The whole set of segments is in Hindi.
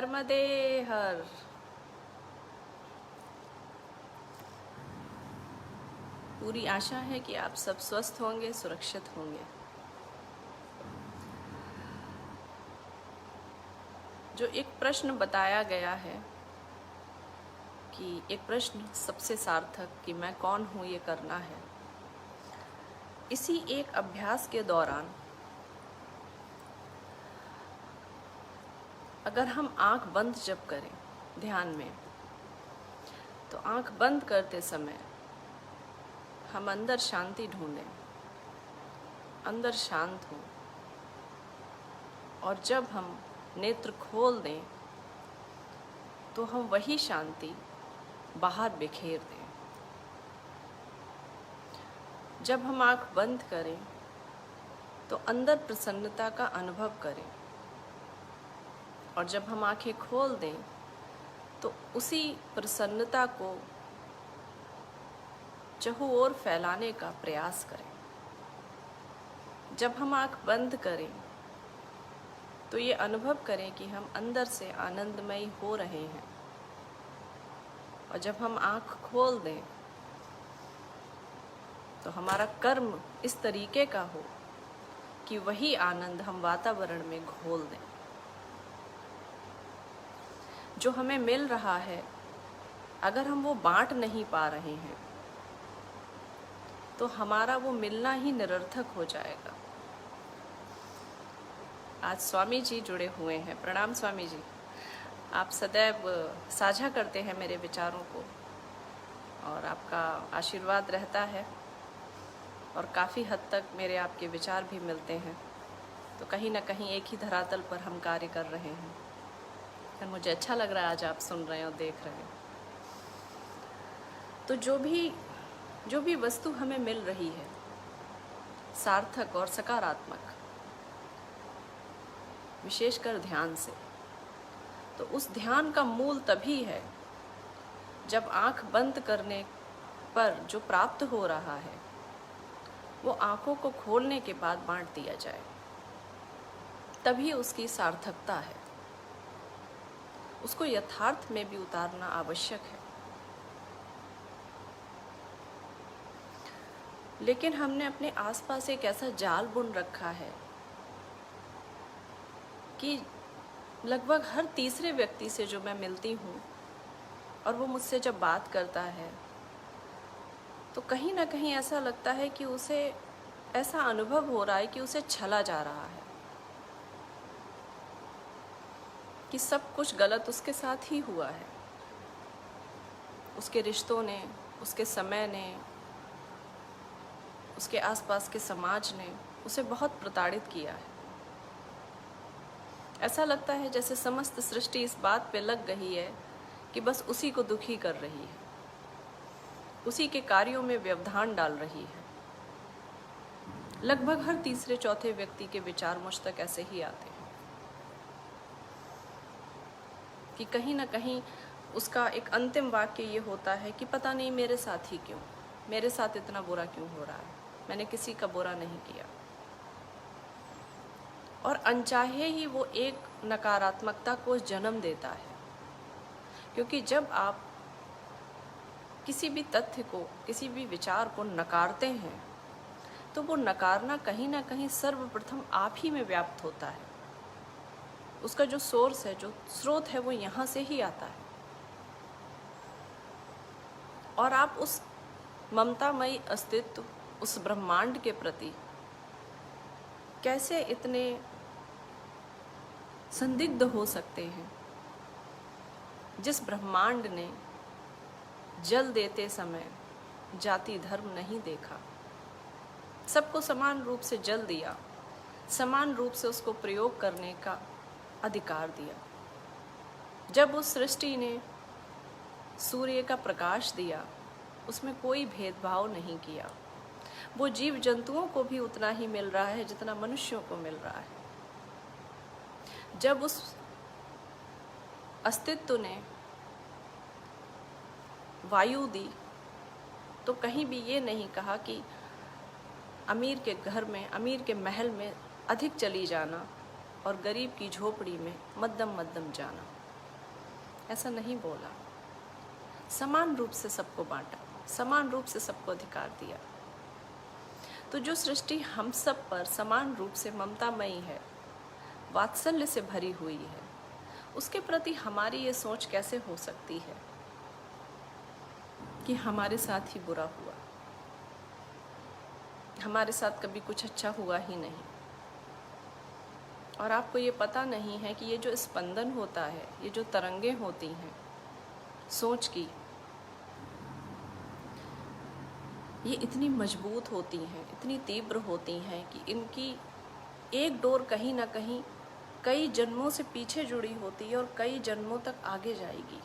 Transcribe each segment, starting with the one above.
नर्मदे हर। पूरी आशा है कि आप सब स्वस्थ होंगे, सुरक्षित होंगे। जो एक प्रश्न बताया गया है कि एक प्रश्न सबसे सार्थक कि मैं कौन हूँ, ये करना है। इसी एक अभ्यास के दौरान अगर हम आंख बंद जब करें ध्यान में, तो आंख बंद करते समय हम अंदर शांति ढूंढें, अंदर शांत हों, और जब हम नेत्र खोल दें तो हम वही शांति बाहर बिखेर दें। जब हम आंख बंद करें तो अंदर प्रसन्नता का अनुभव करें, और जब हम आंखें खोल दें तो उसी प्रसन्नता को चहुं ओर फैलाने का प्रयास करें। जब हम आंख बंद करें तो ये अनुभव करें कि हम अंदर से आनंदमयी हो रहे हैं, और जब हम आंख खोल दें तो हमारा कर्म इस तरीके का हो कि वही आनंद हम वातावरण में घोल दें। जो हमें मिल रहा है, अगर हम वो बांट नहीं पा रहे हैं तो हमारा वो मिलना ही निरर्थक हो जाएगा। आज स्वामी जी जुड़े हुए हैं। प्रणाम स्वामी जी। आप सदैव साझा करते हैं मेरे विचारों को, और आपका आशीर्वाद रहता है, और काफ़ी हद तक मेरे आपके विचार भी मिलते हैं। तो कहीं ना कहीं एक ही धरातल पर हम कार्य कर रहे हैं। और मुझे अच्छा लग रहा है आज आप सुन रहे हैं और देख रहे हैं। तो जो भी वस्तु हमें मिल रही है, सार्थक और सकारात्मक, विशेषकर ध्यान से, तो उस ध्यान का मूल तभी है जब आंख बंद करने पर जो प्राप्त हो रहा है वो आंखों को खोलने के बाद बांट दिया जाए, तभी उसकी सार्थकता है। उसको यथार्थ में भी उतारना आवश्यक है। लेकिन हमने अपने आसपास एक ऐसा जाल बुन रखा है कि लगभग हर तीसरे व्यक्ति से जो मैं मिलती हूँ और वो मुझसे जब बात करता है तो कहीं ना कहीं ऐसा लगता है कि उसे ऐसा अनुभव हो रहा है कि उसे छला जा रहा है, कि सब कुछ गलत उसके साथ ही हुआ है। उसके रिश्तों ने, उसके समय ने, उसके आसपास के समाज ने उसे बहुत प्रताड़ित किया है। ऐसा लगता है जैसे समस्त सृष्टि इस बात पे लग गई है कि बस उसी को दुखी कर रही है, उसी के कार्यों में व्यवधान डाल रही है। लगभग हर तीसरे चौथे व्यक्ति के विचार मुझ तक ऐसे ही आते हैं कि कहीं ना कहीं उसका एक अंतिम वाक्य ये होता है कि पता नहीं मेरे साथ ही क्यों, मेरे साथ इतना बुरा क्यों हो रहा है, मैंने किसी का बुरा नहीं किया। और अनचाहे ही वो एक नकारात्मकता को जन्म देता है, क्योंकि जब आप किसी भी तथ्य को, किसी भी विचार को नकारते हैं तो वो नकारना कहीं ना कहीं सर्वप्रथम आप ही में व्याप्त होता है। उसका जो सोर्स है, जो स्रोत है, वो यहाँ से ही आता है। और आप उस ममतामयी अस्तित्व, उस ब्रह्मांड के प्रति कैसे इतने संदिग्ध हो सकते हैं, जिस ब्रह्मांड ने जल देते समय जाति धर्म नहीं देखा, सबको समान रूप से जल दिया, समान रूप से उसको प्रयोग करने का अधिकार दिया। जब उस सृष्टि ने सूर्य का प्रकाश दिया, उसमें कोई भेदभाव नहीं किया। वो जीव जंतुओं को भी उतना ही मिल रहा है जितना मनुष्यों को मिल रहा है। जब उस अस्तित्व ने वायु दी तो कहीं भी ये नहीं कहा कि अमीर के घर में, अमीर के महल में अधिक चली जाना और गरीब की झोपड़ी में मध्यम मध्यम जाना। ऐसा नहीं बोला। समान रूप से सबको बांटा, समान रूप से सबको अधिकार दिया। तो जो सृष्टि हम सब पर समान रूप से ममतामयी है, वात्सल्य से भरी हुई है, उसके प्रति हमारी ये सोच कैसे हो सकती है कि हमारे साथ ही बुरा हुआ, हमारे साथ कभी कुछ अच्छा हुआ ही नहीं। और आपको ये पता नहीं है कि ये जो स्पंदन होता है, ये जो तरंगें होती हैं सोच की, ये इतनी मजबूत होती हैं, इतनी तीव्र होती हैं कि इनकी एक डोर कहीं ना कहीं कई जन्मों से पीछे जुड़ी होती है और कई जन्मों तक आगे जाएगी।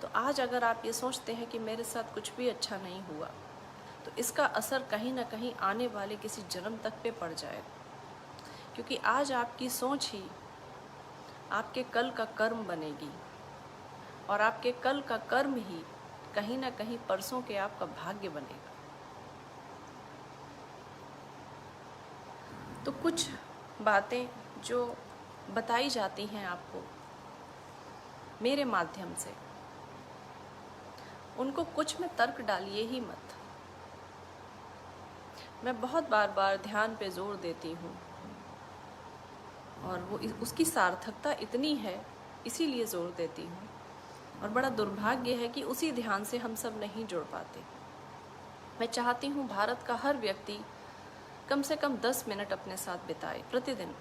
तो आज अगर आप ये सोचते हैं कि मेरे साथ कुछ भी अच्छा नहीं हुआ, तो इसका असर कहीं ना कहीं आने वाले किसी जन्म तक पे पड़ जाएगा। क्योंकि आज आपकी सोच ही आपके कल का कर्म बनेगी, और आपके कल का कर्म ही कहीं ना कहीं परसों के आपका भाग्य बनेगा। तो कुछ बातें जो बताई जाती हैं आपको मेरे माध्यम से, उनको कुछ में तर्क डालिए ही मत। मैं बहुत बार बार ध्यान पे जोर देती हूँ, और वो उसकी सार्थकता इतनी है, इसीलिए जोर देती हूँ। और बड़ा दुर्भाग्य है कि उसी ध्यान से हम सब नहीं जुड़ पाते। मैं चाहती हूँ भारत का हर व्यक्ति कम से कम 10 मिनट अपने साथ बिताए प्रतिदिन,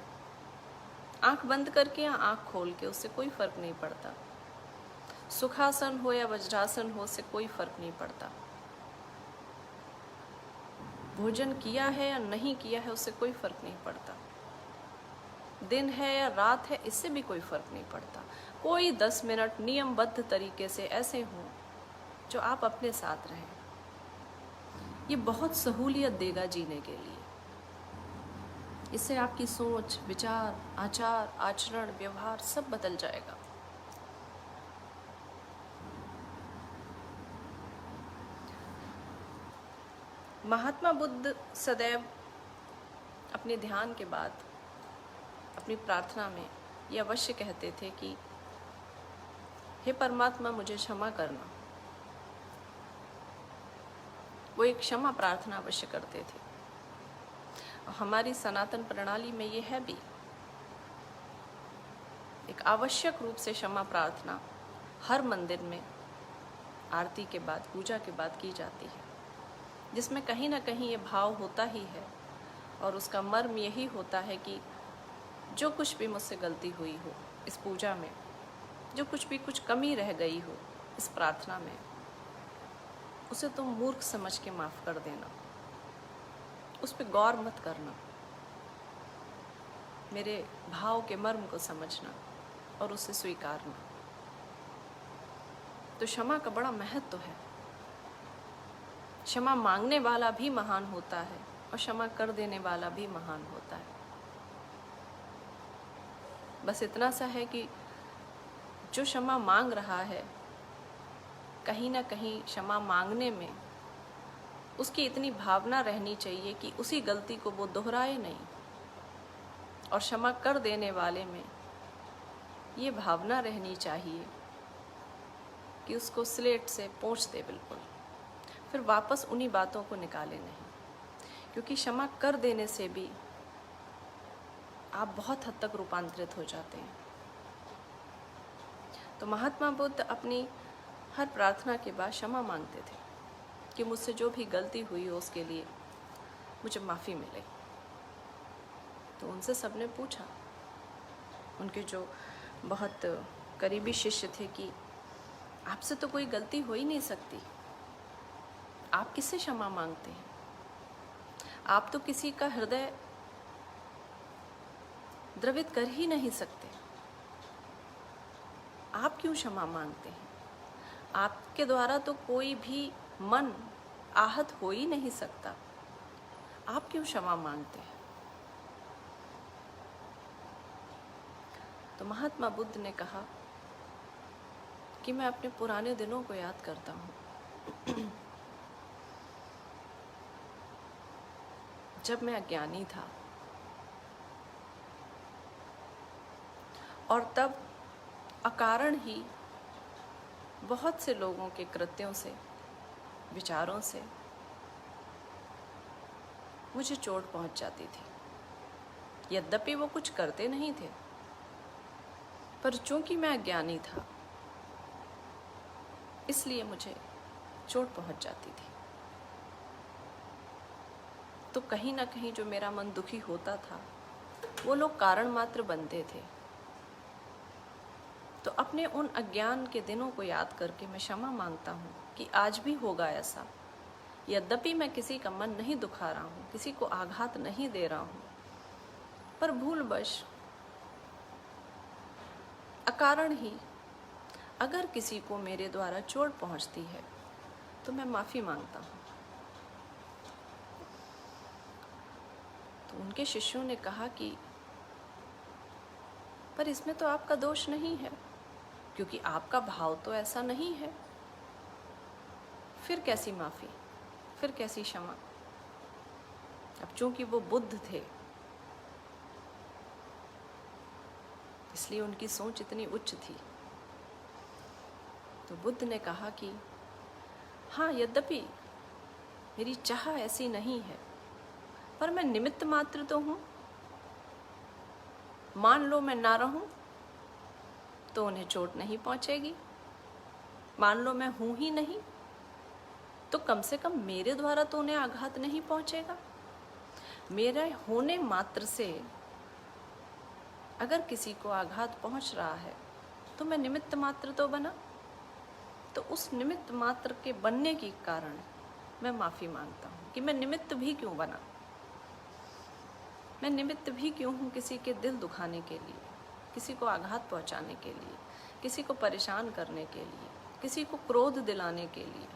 आंख बंद करके या आंख खोल के, उससे कोई फर्क नहीं पड़ता। सुखासन हो या वज्रासन हो, उससे कोई फर्क नहीं पड़ता। भोजन किया है या नहीं किया है, उससे कोई फर्क नहीं पड़ता। दिन है या रात है, इससे भी कोई फर्क नहीं पड़ता। कोई 10 मिनट नियमबद्ध तरीके से ऐसे हों जो आप अपने साथ रहें। ये बहुत सहूलियत देगा जीने के लिए। इससे आपकी सोच, विचार, आचार, आचरण, व्यवहार सब बदल जाएगा। महात्मा बुद्ध सदैव अपने ध्यान के बाद अपनी प्रार्थना में ये अवश्य कहते थे कि हे परमात्मा, मुझे क्षमा करना। वो एक क्षमा प्रार्थना अवश्य करते थे। और हमारी सनातन प्रणाली में ये है भी, एक आवश्यक रूप से क्षमा प्रार्थना हर मंदिर में आरती के बाद, पूजा के बाद की जाती है, जिसमें कहीं ना कहीं ये भाव होता ही है। और उसका मर्म यही होता है कि जो कुछ भी मुझसे गलती हुई हो इस पूजा में, जो कुछ भी कुछ कमी रह गई हो इस प्रार्थना में, उसे तुम मूर्ख समझ के माफ़ कर देना, उस पर गौर मत करना, मेरे भाव के मर्म को समझना और उसे स्वीकारना। तो क्षमा का बड़ा महत्व है। क्षमा मांगने वाला भी महान होता है और क्षमा कर देने वाला भी महान होता है। बस इतना सा है कि जो क्षमा मांग रहा है, कहीं ना कहीं क्षमा मांगने में उसकी इतनी भावना रहनी चाहिए कि उसी गलती को वो दोहराए नहीं। और क्षमा कर देने वाले में ये भावना रहनी चाहिए कि उसको स्लेट से पोंछ दे बिल्कुल, फिर वापस उन्हीं बातों को निकाले नहीं। क्योंकि क्षमा कर देने से भी आप बहुत हद तक रूपांतरित हो जाते हैं। तो महात्मा बुद्ध अपनी हर प्रार्थना के बाद क्षमा मांगते थे कि मुझसे जो भी गलती हुई हो उसके लिए मुझे माफ़ी मिले। तो उनसे सबने पूछा, उनके जो बहुत करीबी शिष्य थे, कि आपसे तो कोई गलती हो ही नहीं सकती, आप किससे क्षमा मांगते हैं? आप तो किसी का हृदय द्रवित कर ही नहीं सकते, आप क्यों क्षमा मांगते हैं? आपके द्वारा तो कोई भी मन आहत हो ही नहीं सकता, आप क्यों क्षमा मांगते हैं? तो महात्मा बुद्ध ने कहा कि मैं अपने पुराने दिनों को याद करता हूँ, जब मैं अज्ञानी था, और तब अकारण ही बहुत से लोगों के कृत्यों से, विचारों से मुझे चोट पहुंच जाती थी। यद्यपि वो कुछ करते नहीं थे, पर चूंकि मैं अज्ञानी था इसलिए मुझे चोट पहुंच जाती थी। तो कहीं ना कहीं जो मेरा मन दुखी होता था वो लोग कारण मात्र बनते थे। तो अपने उन अज्ञान के दिनों को याद करके मैं क्षमा मांगता हूँ कि आज भी होगा ऐसा। यद्यपि मैं किसी का मन नहीं दुखा रहा हूँ, किसी को आघात नहीं दे रहा हूँ, पर भूलवश अकारण ही अगर किसी को मेरे द्वारा चोट पहुँचती है तो मैं माफ़ी मांगता हूँ। तो उनके शिष्यों ने कहा कि पर इसमें तो आपका दोष नहीं है, क्योंकि आपका भाव तो ऐसा नहीं है। फिर कैसी माफ़ी, फिर कैसी क्षमा? अब चूंकि वो बुद्ध थे इसलिए उनकी सोच इतनी उच्च थी। तो बुद्ध ने कहा कि हाँ, यद्यपि मेरी चाह ऐसी नहीं है, पर मैं निमित्त मात्र तो हूँ। मान लो मैं ना रहूं तो उन्हें चोट नहीं पहुंचेगी। मान लो मैं हूं ही नहीं तो कम से कम मेरे द्वारा तो उन्हें आघात नहीं पहुंचेगा। मेरे होने मात्र से अगर किसी को आघात पहुंच रहा है तो मैं निमित्त मात्र तो बना। तो उस निमित्त मात्र के बनने के कारण मैं माफ़ी मांगता हूँ कि मैं निमित्त भी क्यों बना। मैं निमित्त भी क्यों हूँ किसी के दिल दुखाने के लिए, किसी को आघात पहुँचाने के लिए, किसी को परेशान करने के लिए, किसी को क्रोध दिलाने के लिए।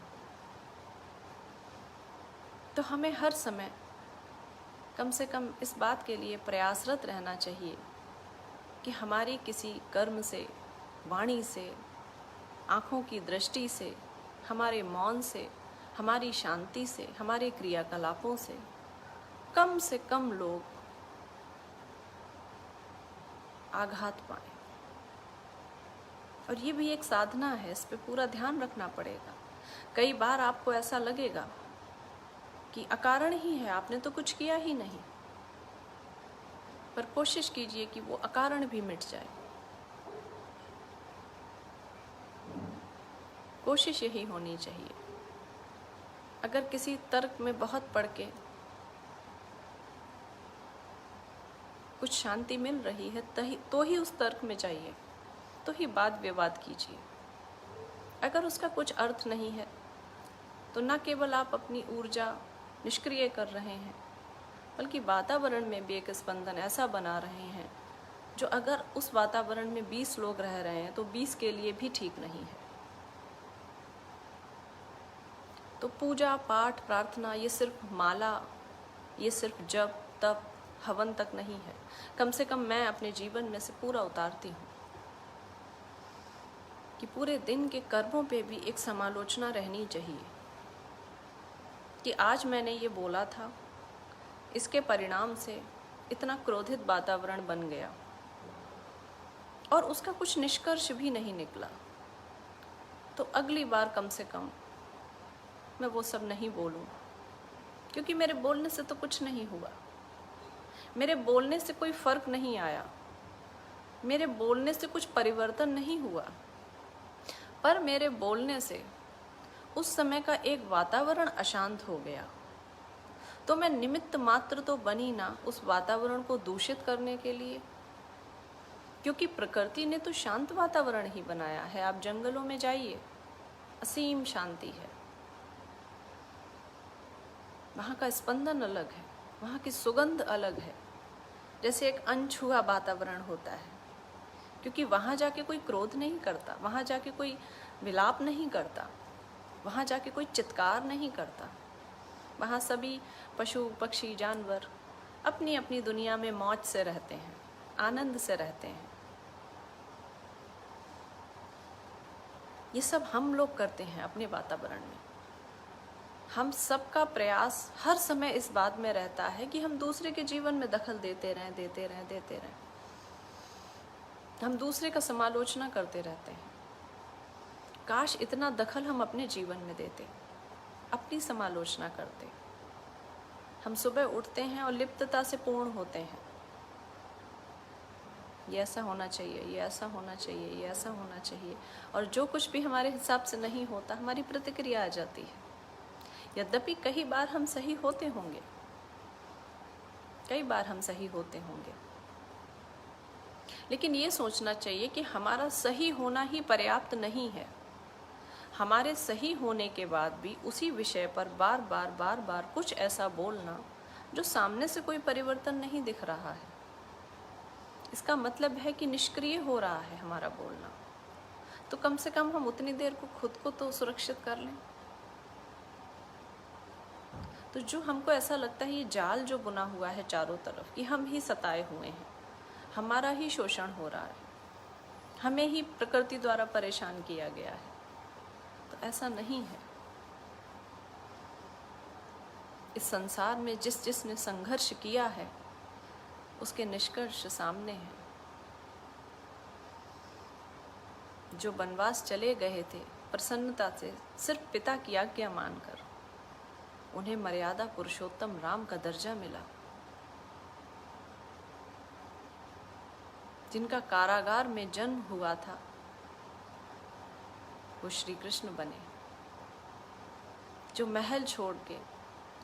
तो हमें हर समय कम से कम इस बात के लिए प्रयासरत रहना चाहिए कि हमारी किसी कर्म से, वाणी से, आँखों की दृष्टि से, हमारे मौन से, हमारी शांति से, हमारे क्रियाकलापों से कम लोग आघात पाएं। और ये भी एक साधना है, इस पे पूरा ध्यान रखना पड़ेगा। कई बार आपको ऐसा लगेगा कि अकारण ही है, आपने तो कुछ किया ही नहीं, पर कोशिश कीजिए कि वो अकारण भी मिट जाए। कोशिश यही होनी चाहिए। अगर किसी तर्क में बहुत पढ़ के कुछ शांति मिल रही है तो ही उस तर्क में जाइए, तो ही वाद विवाद कीजिए। अगर उसका कुछ अर्थ नहीं है तो न केवल आप अपनी ऊर्जा निष्क्रिय कर रहे हैं, बल्कि वातावरण में भी एक स्पंदन ऐसा बना रहे हैं जो अगर उस वातावरण में 20 लोग रह रहे हैं तो 20 के लिए भी ठीक नहीं है। तो पूजा पाठ प्रार्थना ये सिर्फ माला, ये सिर्फ जप तप हवन तक नहीं है। कम से कम मैं अपने जीवन में से पूरा उतारती हूँ कि पूरे दिन के कर्मों पे भी एक समालोचना रहनी चाहिए कि आज मैंने ये बोला था, इसके परिणाम से इतना क्रोधित वातावरण बन गया और उसका कुछ निष्कर्ष भी नहीं निकला। तो अगली बार कम से कम मैं वो सब नहीं बोलूं, क्योंकि मेरे बोलने से तो कुछ नहीं हुआ, मेरे बोलने से कोई फर्क नहीं आया, मेरे बोलने से कुछ परिवर्तन नहीं हुआ, पर मेरे बोलने से उस समय का एक वातावरण अशांत हो गया। तो मैं निमित्त मात्र तो बनी ना उस वातावरण को दूषित करने के लिए, क्योंकि प्रकृति ने तो शांत वातावरण ही बनाया है। आप जंगलों में जाइए, असीम शांति है, वहाँ का स्पंदन अलग है, वहाँ की सुगंध अलग है, जैसे एक अनछुआ वातावरण होता है। क्योंकि वहाँ जाके कोई क्रोध नहीं करता, वहाँ जाके कोई विलाप नहीं करता, वहाँ जाके कोई चित्कार नहीं करता। वहाँ सभी पशु पक्षी जानवर अपनी अपनी दुनिया में मौज से रहते हैं, आनंद से रहते हैं। ये सब हम लोग करते हैं अपने वातावरण में। हम सबका प्रयास हर समय इस बात में रहता है कि हम दूसरे के जीवन में दखल देते रहें। हम दूसरे का समालोचना करते रहते हैं। काश इतना दखल हम अपने जीवन में देते, अपनी समालोचना करते। हम सुबह उठते हैं और लिप्तता से पूर्ण होते हैं, ये ऐसा होना चाहिए, ये ऐसा होना चाहिए, ये ऐसा होना चाहिए, और जो कुछ भी हमारे हिसाब से नहीं होता हमारी प्रतिक्रिया आ जाती है। यद्यपि कई बार हम सही होते होंगे, कई बार हम सही होते होंगे, लेकिन ये सोचना चाहिए कि हमारा सही होना ही पर्याप्त नहीं है। हमारे सही होने के बाद भी उसी विषय पर बार बार कुछ ऐसा बोलना जो सामने से कोई परिवर्तन नहीं दिख रहा है, इसका मतलब है कि निष्क्रिय हो रहा है हमारा बोलना। तो कम से कम हम उतनी देर को खुद को तो सुरक्षित कर लें। तो जो हमको ऐसा लगता है ये जाल जो बुना हुआ है चारों तरफ, कि हम ही सताए हुए हैं, हमारा ही शोषण हो रहा है, हमें ही प्रकृति द्वारा परेशान किया गया है, तो ऐसा नहीं है। इस संसार में जिसने संघर्ष किया है उसके निष्कर्ष सामने हैं। जो वनवास चले गए थे प्रसन्नता से सिर्फ पिता की आज्ञा मानकर, उन्हें मर्यादा पुरुषोत्तम राम का दर्जा मिला। जिनका कारागार में जन्म हुआ था वो श्री कृष्ण बने। जो महल छोड़ के,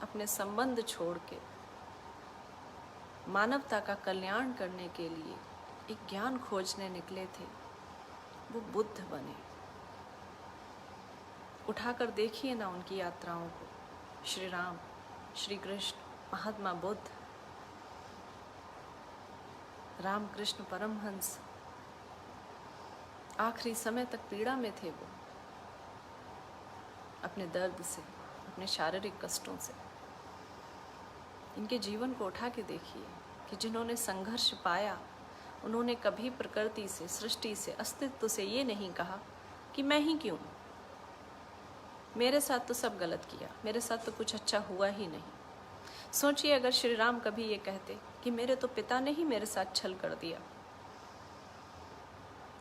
अपने संबंध छोड़ के मानवता का कल्याण करने के लिए एक ज्ञान खोजने निकले थे, वो बुद्ध बने। उठाकर देखिए ना उनकी यात्राओं को, श्री राम, श्री कृष्ण, महात्मा बुद्ध, रामकृष्ण परमहंस, आखिरी समय तक पीड़ा में थे वो, अपने दर्द से, अपने शारीरिक कष्टों से। इनके जीवन को उठा के देखिए कि जिन्होंने संघर्ष पाया, उन्होंने कभी प्रकृति से, सृष्टि से, अस्तित्व से ये नहीं कहा कि मैं ही क्यों, मेरे साथ तो सब गलत किया, मेरे साथ तो कुछ अच्छा हुआ ही नहीं। सोचिए अगर श्री राम कभी ये कहते कि मेरे तो पिता ने ही मेरे साथ छल कर दिया,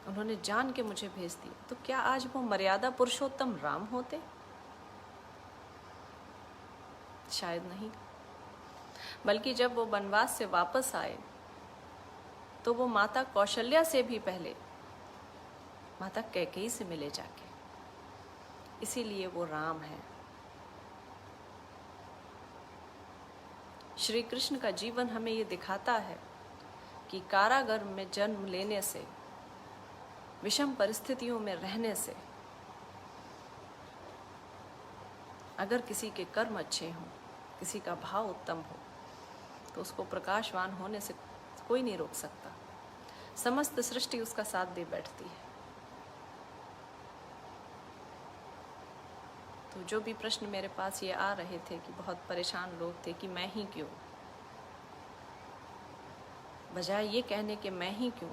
उन्होंने जान के मुझे भेज दिया, तो क्या आज वो मर्यादा पुरुषोत्तम राम होते? शायद नहीं। बल्कि जब वो वनवास से वापस आए तो वो माता कौशल्या से भी पहले माता कैकेयी से मिले जाके, इसीलिए वो राम है। श्री कृष्ण का जीवन हमें ये दिखाता है कि कारागार में जन्म लेने से, विषम परिस्थितियों में रहने से, अगर किसी के कर्म अच्छे हों, किसी का भाव उत्तम हो, तो उसको प्रकाशवान होने से कोई नहीं रोक सकता। समस्त सृष्टि उसका साथ दे बैठती है। तो जो भी प्रश्न मेरे पास ये आ रहे थे कि बहुत परेशान लोग थे कि मैं ही क्यों, बजाय ये कहने के मैं ही क्यों,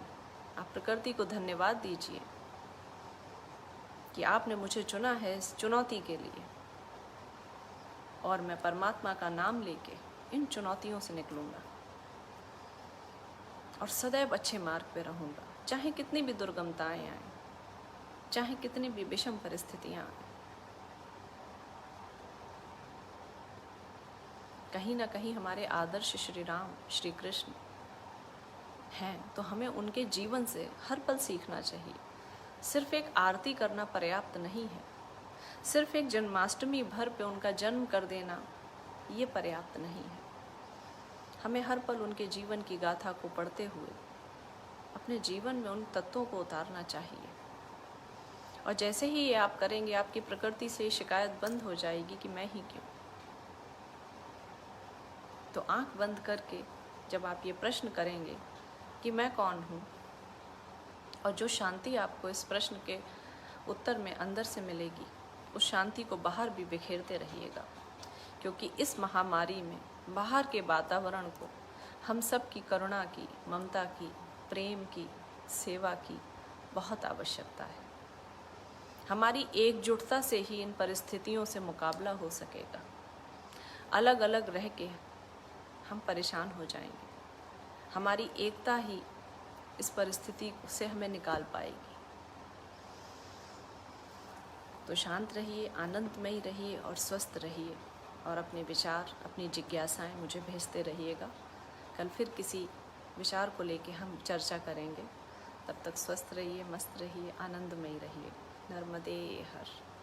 आप प्रकृति को धन्यवाद दीजिए कि आपने मुझे चुना है इस चुनौती के लिए, और मैं परमात्मा का नाम लेके इन चुनौतियों से निकलूंगा और सदैव अच्छे मार्ग पे रहूंगा, चाहे कितनी भी दुर्गमताएं आए, चाहे कितनी भी विषम परिस्थितियां आए। कहीं ना कहीं हमारे आदर्श श्री राम, श्री कृष्ण हैं, तो हमें उनके जीवन से हर पल सीखना चाहिए। सिर्फ एक आरती करना पर्याप्त नहीं है, सिर्फ एक जन्माष्टमी भर पे उनका जन्म कर देना ये पर्याप्त नहीं है। हमें हर पल उनके जीवन की गाथा को पढ़ते हुए अपने जीवन में उन तत्वों को उतारना चाहिए। और जैसे ही ये आप करेंगे, आपकी प्रकृति से शिकायत बंद हो जाएगी कि मैं ही क्यों। तो आंख बंद करके जब आप ये प्रश्न करेंगे कि मैं कौन हूँ, और जो शांति आपको इस प्रश्न के उत्तर में अंदर से मिलेगी, उस शांति को बाहर भी बिखेरते रहिएगा, क्योंकि इस महामारी में बाहर के वातावरण को हम सब की करुणा की, ममता की, प्रेम की, सेवा की बहुत आवश्यकता है। हमारी एकजुटता से ही इन परिस्थितियों से मुकाबला हो सकेगा। अलग अलग रह के हम परेशान हो जाएंगे। हमारी एकता ही इस परिस्थिति से हमें निकाल पाएगी। तो शांत रहिए, आनंदमयी रहिए और स्वस्थ रहिए, और अपने विचार, अपनी जिज्ञासाएं मुझे भेजते रहिएगा। कल फिर किसी विचार को लेके हम चर्चा करेंगे। तब तक स्वस्थ रहिए, मस्त रहिए, आनंदमयी रहिए। नर्मदे हर।